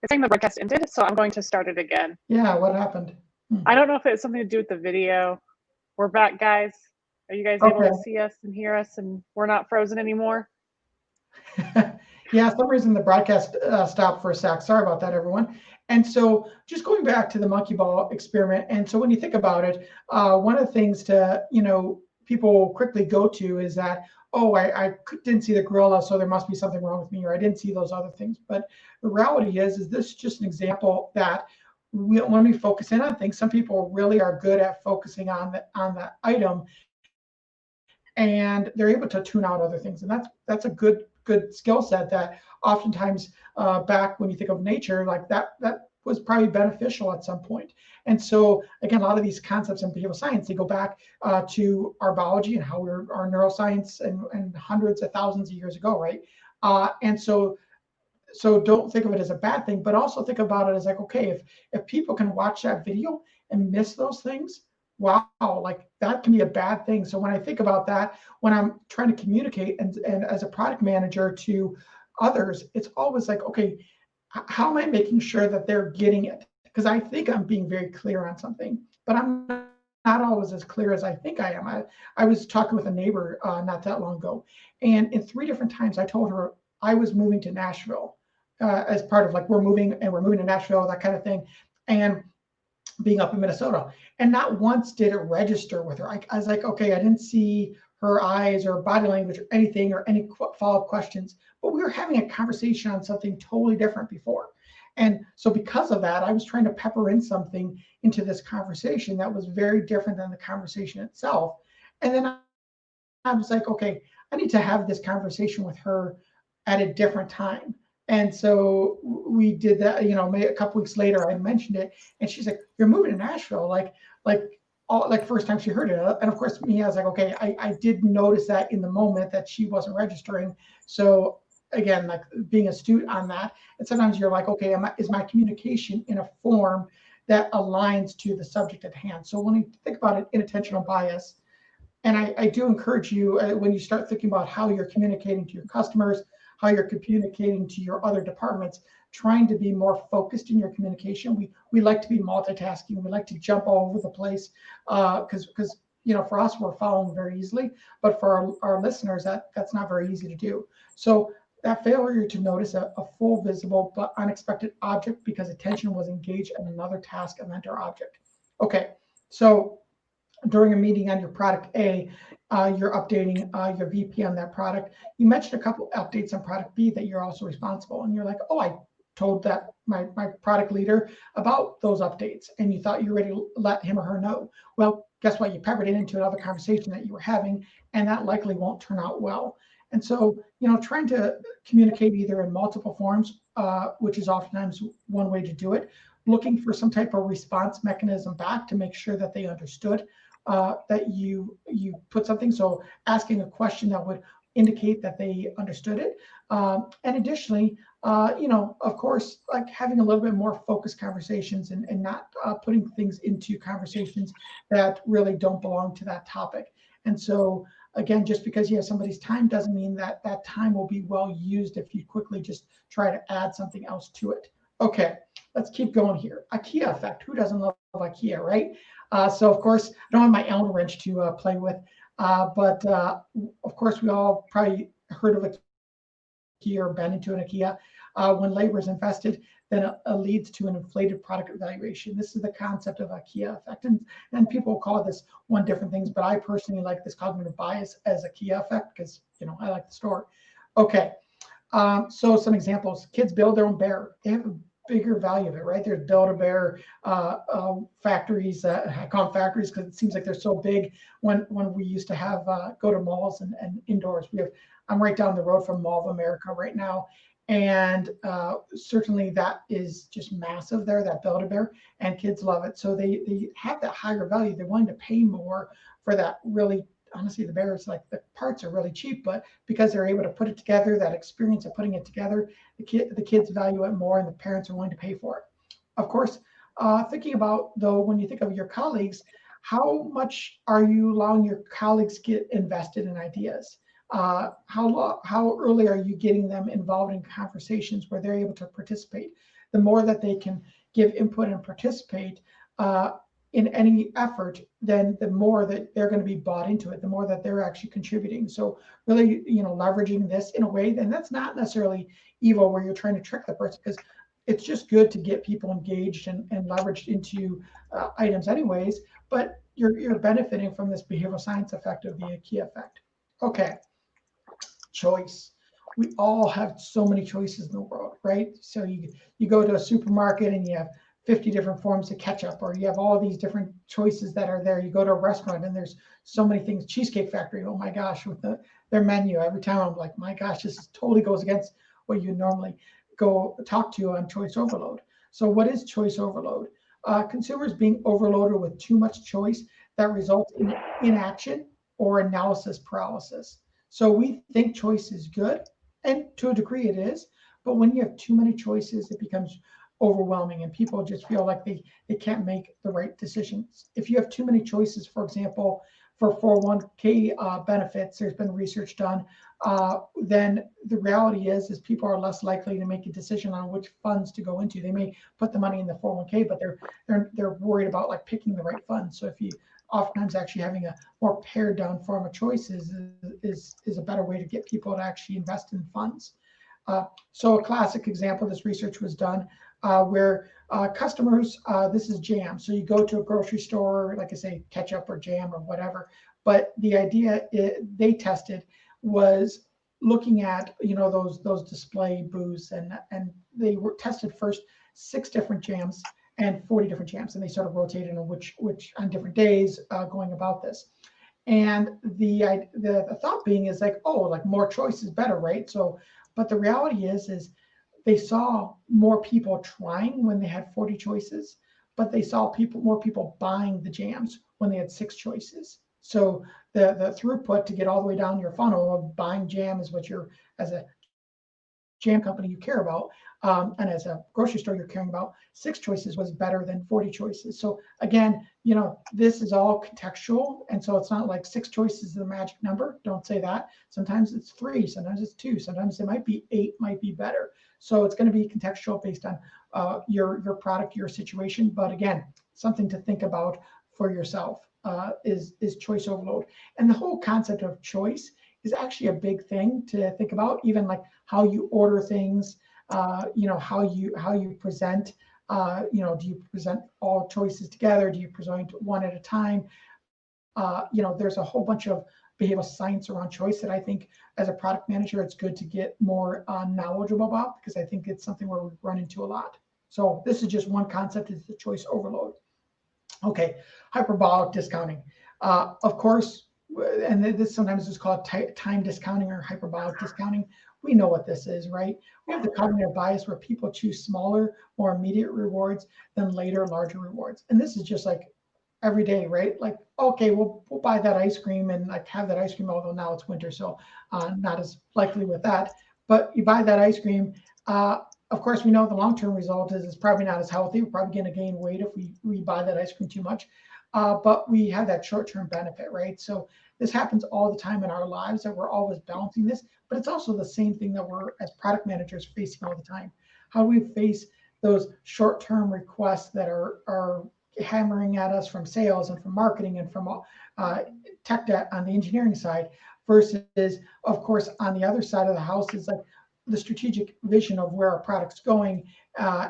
It's saying the broadcast ended, so I'm going to start it again. Yeah, what happened? I don't know if it's something to do with the video. We're back, guys. Are you guys able Okay. to see us and hear us and we're not frozen anymore? Yeah, for some reason the broadcast stopped for a sec. Sorry about that, everyone. And so just going back to the monkey ball experiment. And so when you think about it, one of the things to, people quickly go to is that, oh, I didn't see the gorilla, so there must be something wrong with me, or I didn't see those other things. But the reality is this is just an example that when we focus in on things, some people really are good at focusing on the item, and they're able to tune out other things, and that's a good skill set that oftentimes back when you think of nature, like that was probably beneficial at some point. And so again, a lot of these concepts in behavioral science, they go back to our biology and how our neuroscience and hundreds of thousands of years ago, right? And so don't think of it as a bad thing, but also think about it as like, okay, if people can watch that video and miss those things, wow, like that can be a bad thing. So when I think about that, when I'm trying to communicate and as a product manager to others, it's always like, okay, how am I making sure that they're getting it? Because I think I'm being very clear on something, but I'm not always as clear as I think I am. I was talking with a neighbor not that long ago, and in 3 different times I told her I was moving to Nashville as part of like we're moving to Nashville, that kind of thing, and being up in Minnesota. And not once did it register with her. I was like, okay, I didn't see her eyes or body language or anything or any follow up questions, but we were having a conversation on something totally different before. And so, because of that, I was trying to pepper in something into this conversation that was very different than the conversation itself. And then I was like, okay, I need to have this conversation with her at a different time. And so we did that, maybe a couple weeks later, I mentioned it, and she's like, "You're moving to Nashville," like all like first time she heard it. And of course, me, I was like, "Okay, I did notice that in the moment that she wasn't registering." So again, like being astute on that. And sometimes you're like, "Okay, is my communication in a form that aligns to the subject at hand?" So when you think about it, inattentional bias, and I do encourage you when you start thinking about how you're communicating to your customers, how you're communicating to your other departments, trying to be more focused in your communication. We like to be multitasking. We like to jump all over the place because for us we're following very easily, but for our listeners that's not very easy to do. So that failure to notice a full visible but unexpected object because attention was engaged in another task, event, or object. Okay, so during a meeting on your product A, you're updating your VP on that product. You mentioned a couple updates on product B that you're also responsible, and you're like, oh, I told that my product leader about those updates, and you thought you were ready to let him or her know. Well, guess what? You peppered it into another conversation that you were having, and that likely won't turn out well. And so, trying to communicate either in multiple forms, which is oftentimes one way to do it, looking for some type of response mechanism back to make sure that they understood that you put something. So asking a question that would indicate that they understood it. And additionally, of course, like having a little bit more focused conversations and not putting things into conversations that really don't belong to that topic. And so again, just because you have somebody's time doesn't mean that that time will be well used if you quickly just try to add something else to it. Okay, let's keep going here. IKEA effect. Who doesn't love IKEA, right? So of course, I don't have my Allen wrench to play with, but of course, we all probably heard of IKEA or been into an IKEA. When labor is invested, then it leads to an inflated product evaluation. This is the concept of IKEA effect, and people call this one different things, but I personally like this cognitive bias as IKEA effect because I like the store. Okay, so some examples: kids build their own bear. They have a bigger value of it, right? There's Build-A-Bear factories. I call them factories because it seems like they're so big. When we used to have go to malls and indoors, I'm right down the road from Mall of America right now, and certainly that is just massive there. That Build-A-Bear, and kids love it. So they have that higher value. They're willing to pay more for that. Really, honestly, the bears, like the parts are really cheap, but because they're able to put it together, that experience of putting it together, the kids value it more, and the parents are willing to pay for it. Of course, thinking about though, when you think of your colleagues, how much are you allowing your colleagues to get invested in ideas? How early are you getting them involved in conversations where they're able to participate? the more that they can give input and participate in any effort, then the more that they're going to be bought into it, the more that they're actually contributing. So really, leveraging this in a way, then that's not necessarily evil where you're trying to trick the person, because it's just good to get people engaged and leveraged into items anyways, but you're benefiting from this behavioral science effect of the Ikea effect. Okay, choice. We all have so many choices in the world, right? So you go to a supermarket and you have 50 different forms of ketchup, or you have all these different choices that are there. You go to a restaurant and there's so many things. Cheesecake Factory, oh my gosh, with their menu. Every time I'm like, my gosh, this totally goes against what you normally go talk to on choice overload. So what is choice overload? Consumers being overloaded with too much choice that results in inaction or analysis paralysis. So we think choice is good, and to a degree it is, but when you have too many choices, it becomes overwhelming and people just feel like they can't make the right decisions. If you have too many choices, for example, for 401k benefits, there's been research done, then the reality is people are less likely to make a decision on which funds to go into. They may put the money in the 401k, but they're worried about like picking the right fund. So if you oftentimes actually having a more pared down form of choices is a better way to get people to actually invest in funds. So a classic example of this research was done where customers, this is jam. So you go to a grocery store, like I say, ketchup or jam or whatever. But the idea they tested was looking at those display booths, and they were tested first 6 different jams and 40 different jams, and they sort of rotated on which on different days going about this. And the thought being is like, oh, like more choice is better, right? So, but the reality is they saw more people trying when they had 40 choices, but they saw more people buying the jams when they had 6 choices. So the throughput to get all the way down your funnel of buying jam is what you're, as a jam company, you care about, and as a grocery store you're caring about, 6 choices was better than 40 choices. So again, this is all contextual, and so it's not like 6 choices is the magic number. Don't say that. Sometimes it's 3, sometimes it's 2, sometimes it might be 8, might be better. So it's going to be contextual based on your product, your situation. But again, something to think about for yourself is choice overload. And the whole concept of choice is actually a big thing to think about, even like how you order things, how you present, do you present all choices together? Do you present one at a time? There's a whole bunch of behavioral science around choice that I think as a product manager, it's good to get more knowledgeable about, because I think it's something where we run into a lot. So this is just one concept, is the choice overload. Okay, hyperbolic discounting. Of course, and this sometimes is called time discounting or hyperbolic discounting. We know what this is, right? We have the cognitive bias where people choose smaller, more immediate rewards than later, larger rewards. And this is just like every day, right? Like, okay, we'll buy that ice cream and like have that ice cream, although now it's winter, so not as likely with that. But you buy that ice cream. Of course, we know the long-term result is it's probably not as healthy. We're probably going to gain weight if we buy that ice cream too much. But we have that short-term benefit, right? So this happens all the time in our lives, that we're always balancing this, but it's also the same thing that we're, as product managers, facing all the time. How do we face those short-term requests that are hammering at us from sales and from marketing and from tech debt on the engineering side, versus, of course, on the other side of the house is like the strategic vision of where our product's going,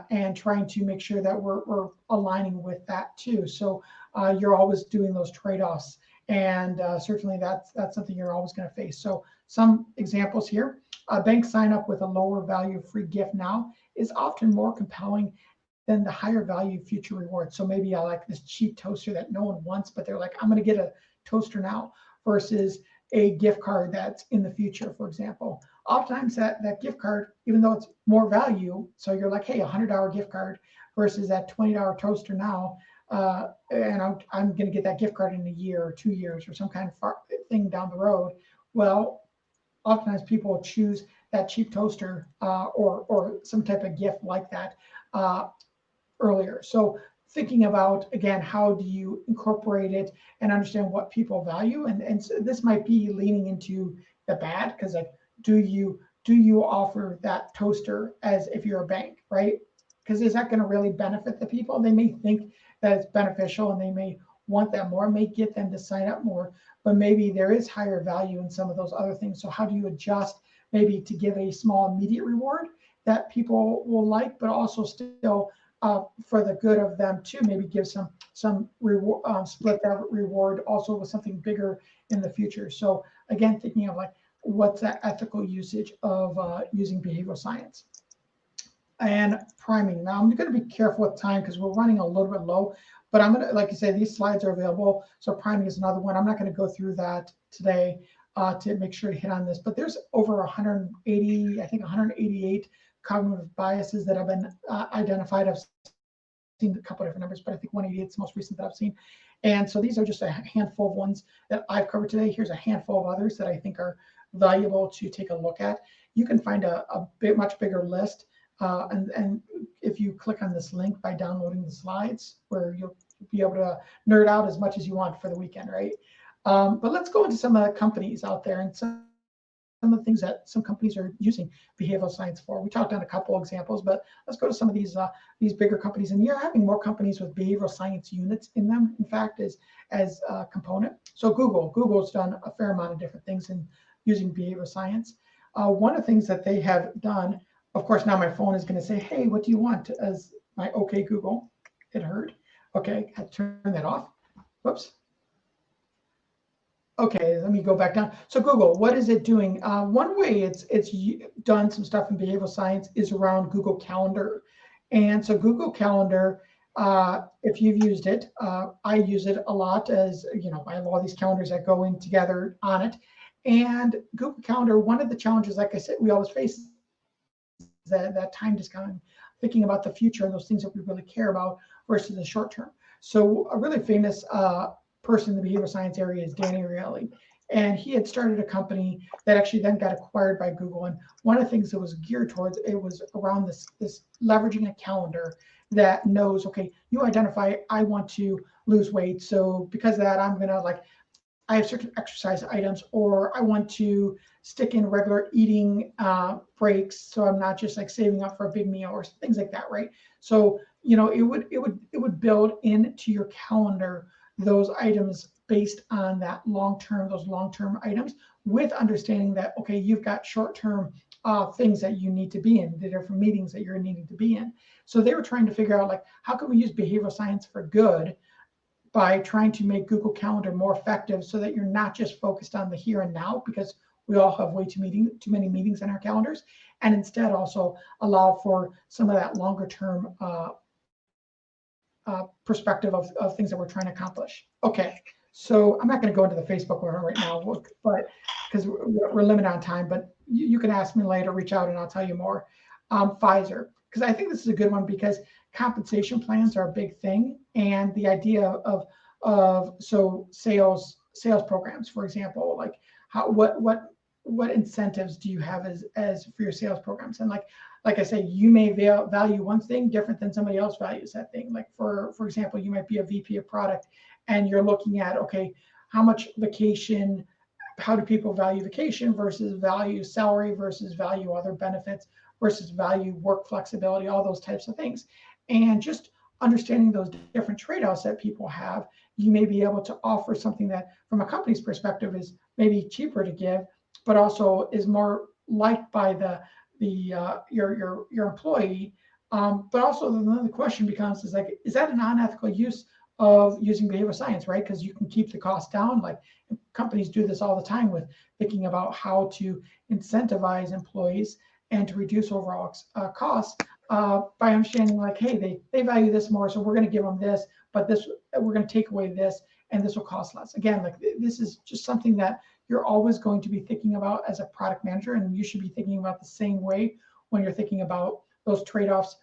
and trying to make sure that we're aligning with that too. So you're always doing those trade-offs, and certainly that's something you're always going to face. So some examples here: a bank sign up with a lower value free gift now is often more compelling than the higher value future reward. So maybe I like this cheap toaster that no one wants, but they're like, I'm going to get a toaster now, versus a gift card that's in the future, for example. Oftentimes that gift card, even though it's more value, so you're like, hey, $100 gift card versus that $20 toaster now, and I'm going to get that gift card in a year or 2 years or some kind of thing down the road. Well, oftentimes people will choose that cheap toaster or some type of gift like that earlier. So thinking about, again, how do you incorporate it and understand what people value, and so this might be leaning into the bad, because like, do you offer that toaster as if you're a bank, right? because is that going to really benefit the people? They may think that it's beneficial and they may want that more, may get them to sign up more, but maybe there is higher value in some of those other things. So how do you adjust maybe to give a small immediate reward that people will like, but also still for the good of them too, maybe give some reward, split that reward also with something bigger in the future. So again, thinking of like what's that ethical usage of using behavioral science. And priming. Now I'm going to be careful with time because we're running a little bit low, but I'm going to, like I said, these slides are available. So priming is another one. I'm not going to go through that today to make sure to hit on this, but there's over 180, I think 188 cognitive biases that have been identified. I've seen a couple different numbers, but I think 188 is the most recent that I've seen. And so these are just a handful of ones that I've covered today. Here's a handful of others that I think are valuable to take a look at. You can find a much bigger list. And if you click on this link by downloading the slides, where you'll be able to nerd out as much as you want for the weekend, right? But let's go into some of the companies out there and some of the things that some companies are using behavioral science for. We talked on a couple examples, but let's go to some of these bigger companies. And you're having more companies with behavioral science units in them, in fact, as a component. So Google's done a fair amount of different things in using behavioral science. One of the things that they have done, of course, now my phone is going to say, hey, what do you want? As my OK Google, it heard. Okay, I had to turn that off. Whoops. Okay, let me go back down. So Google, what is it doing? One way it's done some stuff in behavioral science is around Google Calendar. And so Google Calendar, if you've used it, I use it a lot, as you know, I have all these calendars that go in together on it. And Google Calendar, one of the challenges, like I said, we always face is that time discount, thinking about the future and those things that we really care about versus the short term. So a really famous person in the behavioral science area is Danny Ariely. And he had started a company that actually then got acquired by Google. And one of the things that was geared towards it was around this leveraging a calendar that knows, okay, you identify, I want to lose weight. So because of that, I'm going to I have certain exercise items, or I want to stick in regular eating breaks, so I'm not just like saving up for a big meal or things like that, right? So it would build into your calendar those items based on that those long-term items, with understanding that, okay, you've got short-term things that you need to be in, the different meetings that you're needing to be in. So they were trying to figure out, like, how can we use behavioral science for good by trying to make Google Calendar more effective, so that you're not just focused on the here and now, because we all have way too many meetings in our calendars, and instead also allow for some of that longer term perspective of things that we're trying to accomplish. Okay, so I'm not going to go into the Facebook one right now, but because we're limited on time, but you can ask me later, reach out, and I'll tell you more. Pfizer, because I think this is a good one, because compensation plans are a big thing, and the idea of sales programs, for example, like what incentives do you have as for your sales programs? And like I say, you may value one thing different than somebody else values that thing. Like for example, you might be a VP of product, and you're looking at, okay, how much vacation, how do people value vacation versus value salary versus value other benefits versus value work flexibility, all those types of things. And just understanding those different trade-offs that people have, you may be able to offer something that from a company's perspective is maybe cheaper to give, but also is more liked by your employee. But also then the question becomes, is that an unethical use of using behavioral science, right? Because you can keep the cost down. Like, companies do this all the time with thinking about how to incentivize employees and to reduce overall costs by understanding, like, hey, they value this more, so we're going to give them this, but this, we're going to take away this, and this will cost less. Again, like, this is just something that you're always going to be thinking about as a product manager, and you should be thinking about the same way when you're thinking about those trade-offs,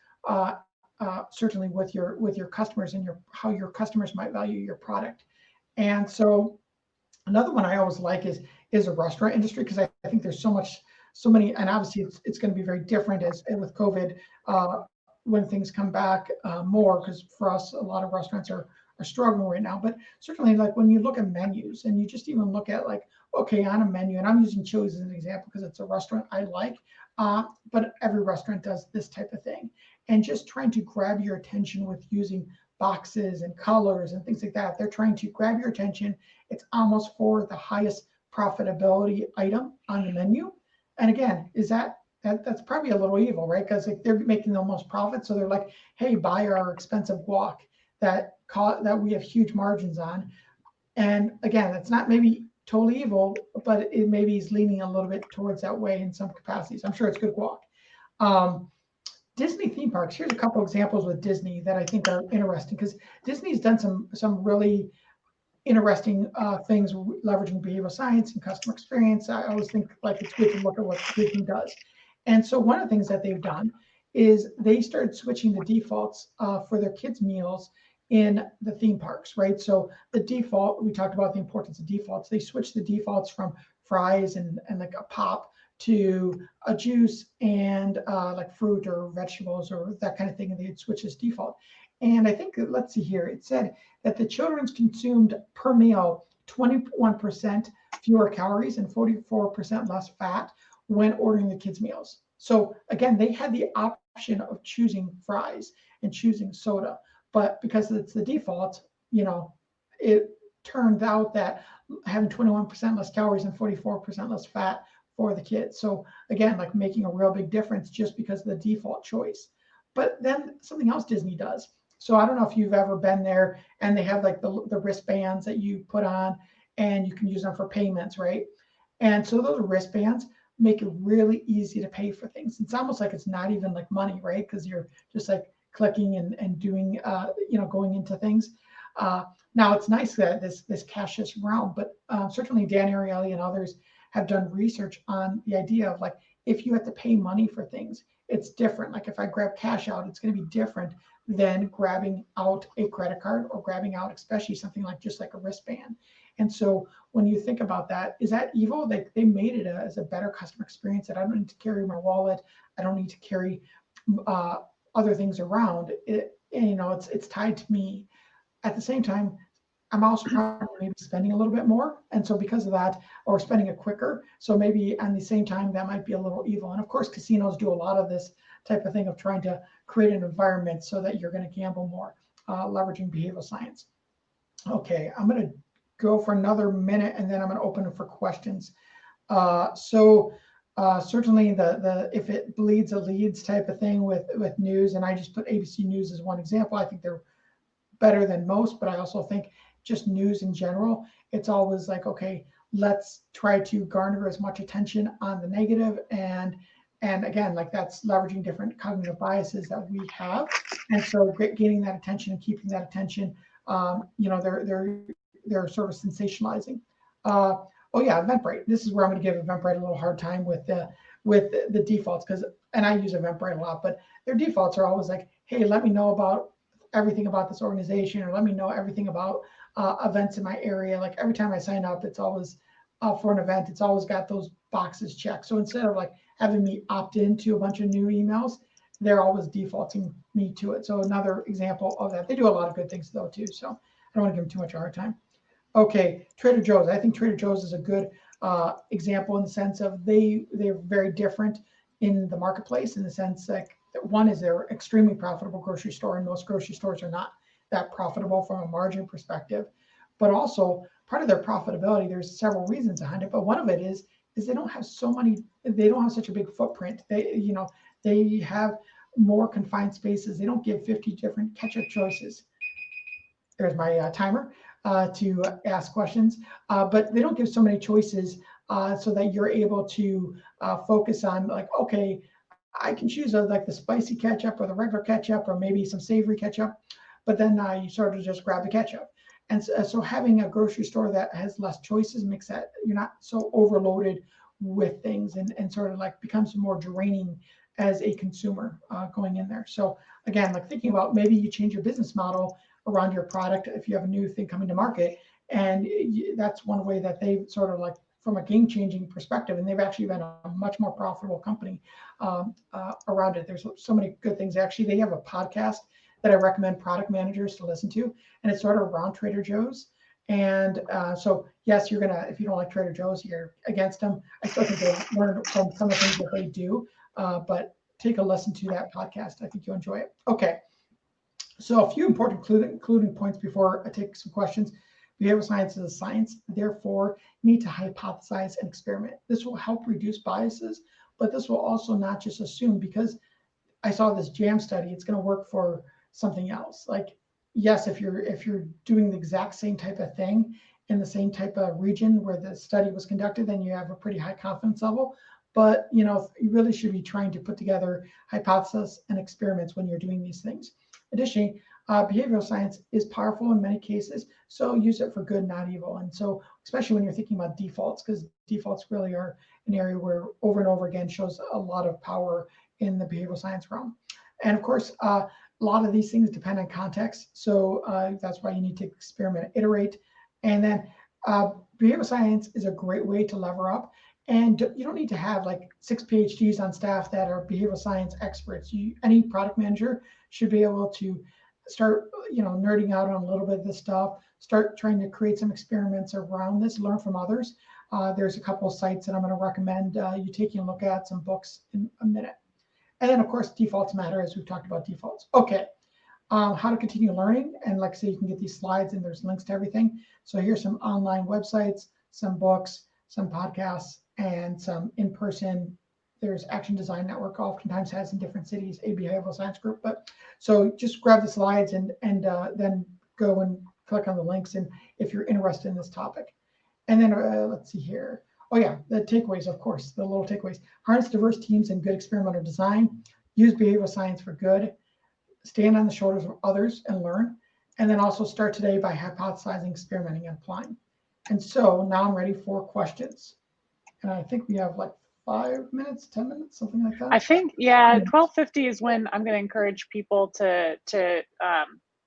certainly with your customers and how your customers might value your product. And so another one I always like is a restaurant industry, because I think there's so many, and obviously it's going to be very different as with COVID when things come back more, because for us, a lot of restaurants are struggling right now. But certainly, like, when you look at menus and you just even look at, like, okay, on a menu, and I'm using Chili's as an example because it's a restaurant I like, but every restaurant does this type of thing. and just trying to grab your attention with using boxes and colors and things like that. They're trying to grab your attention. It's almost for the highest profitability item on the menu. And again, that's probably a little evil, right? Because like they're making the most profit, so they're like, hey, buy our expensive guac that we have huge margins on. And again, that's not maybe totally evil, but it maybe is leaning a little bit towards that way in some capacities. I'm sure it's good guac. Disney theme parks. Here's a couple examples with Disney that I think are interesting, because Disney's done some really interesting things leveraging behavioral science and customer experience. I always think like it's good to look at what Disney does. And so one of the things that they've done is they started switching the defaults for their kids' meals in the theme parks, right? So the default, we talked about the importance of defaults. They switched the defaults from fries and like a pop to a juice and like fruit or vegetables or that kind of thing, and they'd switch this default. And I think, let's see here, it said that the children's consumed per meal 21% fewer calories and 44% less fat when ordering the kids' meals. So again, they had the option of choosing fries and choosing soda, but because it's the default, it turned out that having 21% less calories and 44% less fat for the kids. So again, like making a real big difference just because of the default choice. But then something else Disney does. So I don't know if you've ever been there, and they have like the wristbands that you put on and you can use them for payments, right? And so those wristbands make it really easy to pay for things. It's almost like it's not even like money, right? Because you're just like clicking and doing, going into things. Now it's nice that this cashless realm, but certainly Dan Ariely and others have done research on the idea of like, if you have to pay money for things, it's different. Like if I grab cash out, it's going to be different than grabbing out a credit card or grabbing out, especially something like just like a wristband. And so when you think about that, is that evil? They made it as a better customer experience, that I don't need to carry my wallet. I don't need to carry other things around. It's tied to me. At the same time, I'm also probably maybe spending a little bit more. And so because of that, or spending it quicker. So maybe at the same time, that might be a little evil. And of course, casinos do a lot of this type of thing of trying to create an environment so that you're going to gamble more, leveraging behavioral science. Okay, I'm going to go for another minute and then I'm going to open it for questions. Certainly the if it bleeds, it leads type of thing with news, and I just put ABC News as one example. I think they're better than most, but I also think just news in general, it's always like, okay, let's try to garner as much attention on the negative, and again, like that's leveraging different cognitive biases that we have, and so gaining that attention and keeping that attention, they're sort of sensationalizing. Oh yeah, Eventbrite. This is where I'm going to give Eventbrite a little hard time with the defaults, and I use Eventbrite a lot, but their defaults are always like, hey, let me know about everything about this organization, or let me know everything about events in my area. Like every time I sign up, it's always for an event. It's always got those boxes checked. So instead of like having me opt into a bunch of new emails, they're always defaulting me to it. So another example of that. They do a lot of good things though too. So I don't want to give them too much of a hard time. Okay, Trader Joe's. I think Trader Joe's is a good example in the sense of they're very different in the marketplace, in the sense like one is they're extremely profitable grocery store, and most grocery stores are not that profitable from a margin perspective. But also part of their profitability, there's several reasons behind it, but one of it is they don't have such a big footprint. They have more confined spaces. They don't give 50 different ketchup choices. There's my timer to ask questions, but they don't give so many choices so that you're able to focus on like, okay, I can choose like the spicy ketchup or the regular ketchup or maybe some savory ketchup, but then you sort of just grab the ketchup. And so having a grocery store that has less choices makes that you're not so overloaded with things, and sort of like becomes more draining as a consumer going in there. So again, like thinking about maybe you change your business model around your product if you have a new thing coming to market, and that's one way that they sort of like from a game-changing perspective, and they've actually been a much more profitable company around it. There's so many good things. Actually, they have a podcast that I recommend product managers to listen to, and it's sort of around Trader Joe's. And so yes, you're gonna, if you don't like Trader Joe's, you're against them. I still think they learn from some of the things that they do, but take a listen to that podcast. I think you'll enjoy it. Okay. So a few important including points before I take some questions. Behavioral science is a science, therefore you need to hypothesize and experiment. This will help reduce biases, but this will also not just assume, because I saw this JAM study, it's going to work for something else. Like, yes, if you're doing the exact same type of thing in the same type of region where the study was conducted, then you have a pretty high confidence level. But you really should be trying to put together hypotheses and experiments when you're doing these things. Additionally, behavioral science is powerful in many cases, so use it for good, not evil. And so, especially when you're thinking about defaults, because defaults really are an area where over and over again shows a lot of power in the behavioral science realm. And of course, a lot of these things depend on context, so that's why you need to experiment, iterate. And then behavioral science is a great way to lever up. And you don't need to have like 6 PhDs on staff that are behavioral science experts. Any product manager should be able to start, nerding out on a little bit of this stuff, start trying to create some experiments around this, learn from others. There's a couple of sites that I'm going to recommend you taking a look at, some books in a minute. And then of course, defaults matter, as we've talked about defaults. Okay, how to continue learning. And like I say, you can get these slides and there's links to everything. So here's some online websites, some books, some podcasts, and some in-person. There's Action Design Network, oftentimes has in different cities, a behavioral science group. But so just grab the slides and then go and click on the links, and if you're interested in this topic. And then let's see here. Oh yeah, the takeaways, of course, the little takeaways. Harness diverse teams and good experimental design. Use behavioral science for good. Stand on the shoulders of others and learn. And then also start today by hypothesizing, experimenting, and applying. And so now I'm ready for questions. And I think we have like 5 minutes, 10 minutes, something like that. I think, yeah, 12:50 is when I'm going to encourage people to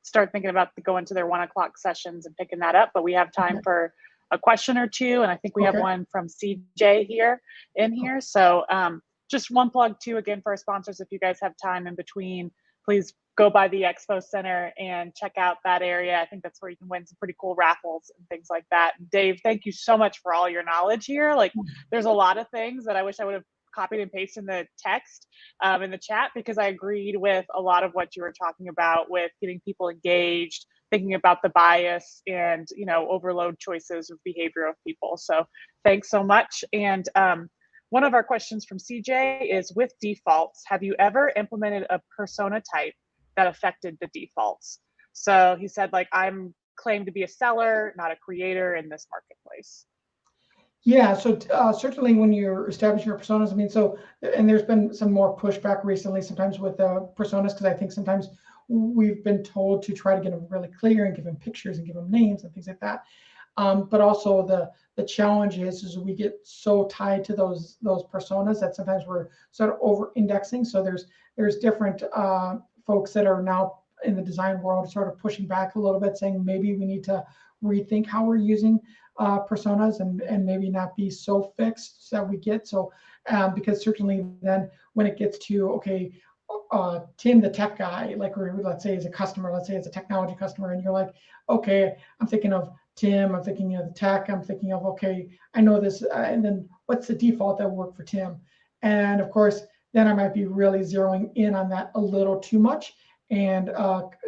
start thinking about going to their 1 o'clock sessions and picking that up. But we have time for a question or two, and I think we have one from CJ here. So just one plug too, again, for our sponsors. If you guys have time in between, please go by the Expo Center and check out that area. I think that's where you can win some pretty cool raffles and things like that. And Dave, thank you so much for all your knowledge here. Like, there's a lot of things that I wish I would have copied and pasted in the text in the chat, because I agreed with a lot of what you were talking about with getting people engaged, thinking about the bias and, overload choices of behavior of people. So thanks so much. And one of our questions from CJ is, with defaults, have you ever implemented a persona type that affected the defaults? So he said, like, I'm claimed to be a seller, not a creator in this marketplace. Yeah, so certainly when you're establishing your personas, and there's been some more pushback recently, sometimes with personas, because I think sometimes we've been told to try to get them really clear and give them pictures and give them names and things like that. But also the challenge is we get so tied to those personas that sometimes we're sort of over indexing. So there's different folks that are now in the design world sort of pushing back a little bit, saying maybe we need to rethink how we're using personas and maybe not be so fixed that we get. So because certainly then when it gets to, okay, Tim, the tech guy, like, let's say is a customer, let's say it's a technology customer, and you're like, okay, I'm thinking of Tim, I'm thinking of the tech, I'm thinking of, okay, I know this, and then what's the default that will work for Tim? And of course, then I might be really zeroing in on that a little too much and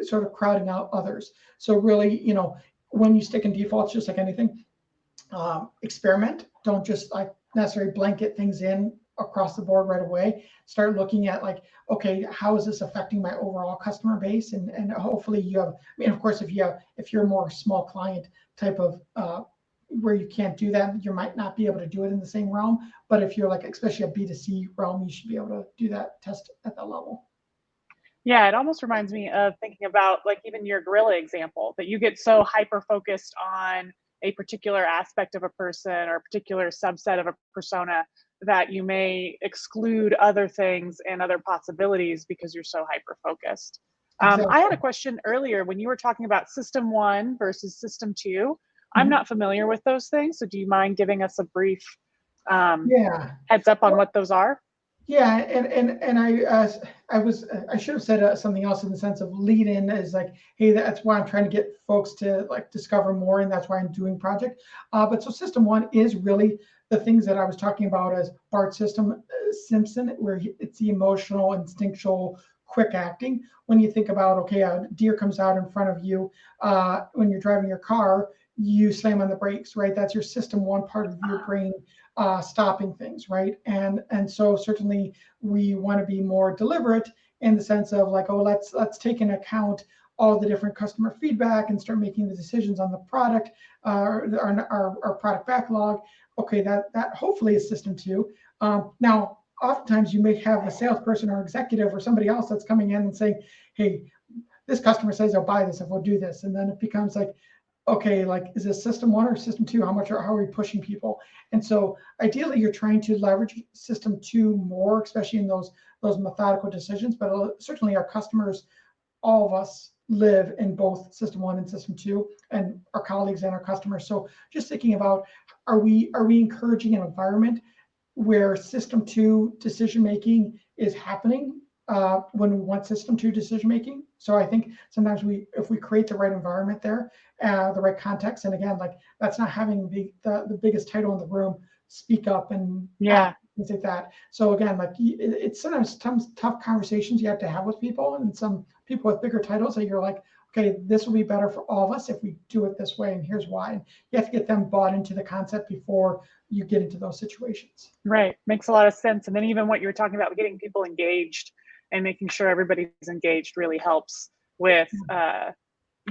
sort of crowding out others. So really, when you stick in defaults, just like anything, experiment. Don't just like necessarily blanket things in across the board right away. Start looking at like, okay, how is this affecting my overall customer base? And hopefully you have, of course, if you're a more small client type of where you can't do that, you might not be able to do it in the same realm. But if you're like, especially a B2C realm, you should be able to do that test at that level. Yeah, it almost reminds me of thinking about like even your gorilla example, that you get so hyper focused on a particular aspect of a person or a particular subset of a persona that you may exclude other things and other possibilities because you're so hyper focused. Exactly. I had a question earlier when you were talking about system 1 versus system 2. I'm not familiar with those things, so do you mind giving us a brief heads up on what those are? Yeah, and I should have said something else in the sense of lead in is like, hey, that's why I'm trying to get folks to like discover more, and that's why I'm doing project. But so system 1 is really the things that I was talking about as Bart Simpson, where it's the emotional, instinctual, quick acting. When you think about, okay, a deer comes out in front of you when you're driving your car, you slam on the brakes, right? That's your system one part of your brain stopping things, right? And so certainly we want to be more deliberate in the sense of like, oh, let's take into account all the different customer feedback and start making the decisions on the product, our product backlog. Okay, that hopefully is system two. Now, oftentimes you may have a salesperson or executive or somebody else that's coming in and saying, hey, this customer says they'll buy this if we'll do this. And then it becomes like, okay, like, is this system one or system two? How are we pushing people? And so ideally you're trying to leverage system two more, especially in those methodical decisions, but certainly our customers, all of us live in both system one and system two, and our colleagues and our customers. So just thinking about, are we encouraging an environment where system two decision making is happening when we want system two decision making? So I think sometimes if we create the right environment there, the right context, and again, like that's not having the biggest title in the room speak up and things like that. So again, like it's sometimes tough conversations you have to have with people, and some people with bigger titles that you're like, okay, this will be better for all of us if we do it this way, and here's why. And you have to get them bought into the concept before you get into those situations. Right, makes a lot of sense. And then even what you were talking about, getting people engaged and making sure everybody's engaged really helps with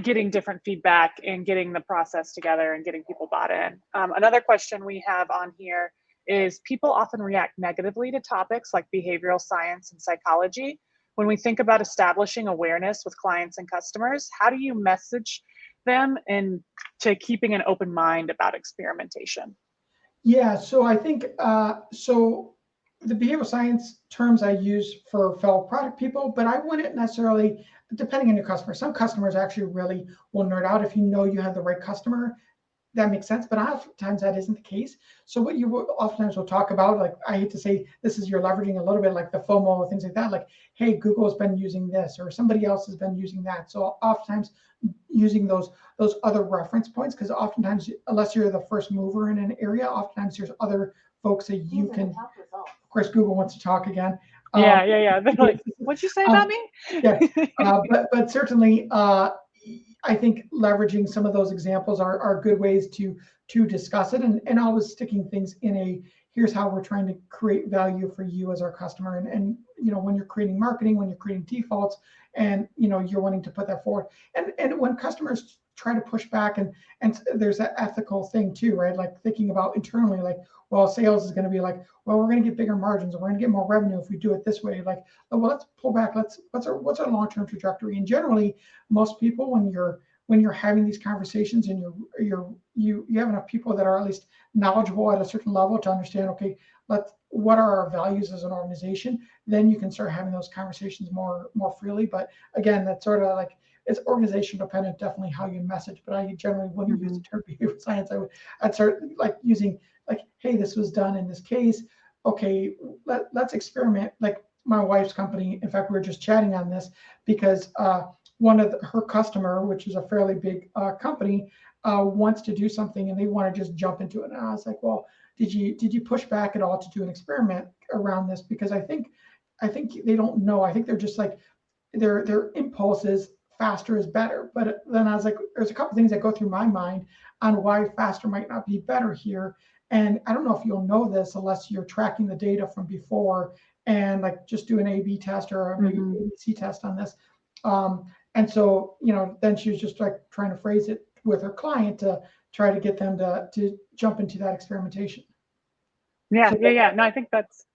getting different feedback and getting the process together and getting people bought in. Another question we have on here is, people often react negatively to topics like behavioral science and psychology. When we think about establishing awareness with clients and customers, how do you message them into keeping an open mind about experimentation? Yeah, so I think, so the behavioral science terms I use for fellow product people, but I wouldn't necessarily, depending on your customer. Some customers actually really will nerd out if you know you have the right customer. That makes sense, but oftentimes that isn't the case. So what you oftentimes will talk about, like, I hate to say this, is you're leveraging a little bit like the FOMO or things like that, like, hey, Google has been using this or somebody else has been using that. So oftentimes using those other reference points, because oftentimes, unless you're the first mover in an area, oftentimes there's other folks that you can, of course, Google wants to talk again. Yeah. They're like, what'd you say about me? Yeah, but certainly, I think leveraging some of those examples are good ways to discuss it, and always sticking things in a, here's how we're trying to create value for you as our customer. And when you're creating marketing, when you're creating defaults, and you're wanting to put that forward. And when customers try to push back, and there's that ethical thing too, right? Like thinking about internally, like, well, sales is going to be like, well, we're going to get bigger margins, or we're going to get more revenue if we do it this way. Like, well, let's pull back. What's our long-term trajectory? And generally, most people, when you're having these conversations, and you have enough people that are at least knowledgeable at a certain level to understand, okay, what are our values as an organization, then you can start having those conversations more freely. But again, that's sort of like, it's organization dependent, definitely how you message. But I generally wouldn't use the term behavioral science. I'd start like using, like, hey, this was done in this case. Okay, let's experiment. Like my wife's company, in fact, we were just chatting on this because one of her customer, which is a fairly big company, wants to do something, and they want to just jump into it. And I was like, well, did you push back at all to do an experiment around this? Because I think they don't know. I think they're just like, their impulse is faster is better. But then I was like, there's a couple things that go through my mind on why faster might not be better here. And I don't know if you'll know this unless you're tracking the data from before and like just do an A/B test or maybe ABC test on this. And so, then she was just like trying to phrase it with her client to try to get them to jump into that experimentation. Yeah. No, I think that's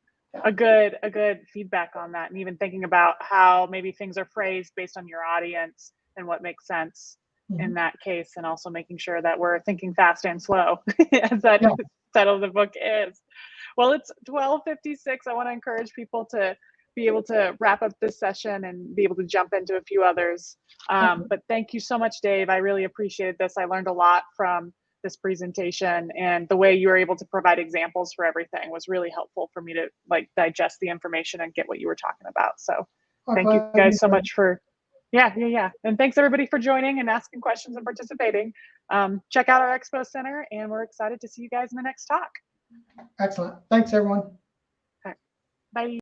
a good feedback on that. And even thinking about how maybe things are phrased based on your audience and what makes sense in that case, and also making sure that we're thinking fast and slow, as that title of the book is. Well, it's 12:56. I want to encourage people to be able to wrap up this session and be able to jump into a few others. But thank you so much, Dave. I really appreciated this. I learned a lot from this presentation, and the way you were able to provide examples for everything was really helpful for me to like digest the information and get what you were talking about. So thank you guys so much for, and thanks everybody for joining and asking questions and participating. Check out our Expo Center, and we're excited to see you guys in the next talk. Excellent. Thanks, everyone. Bye.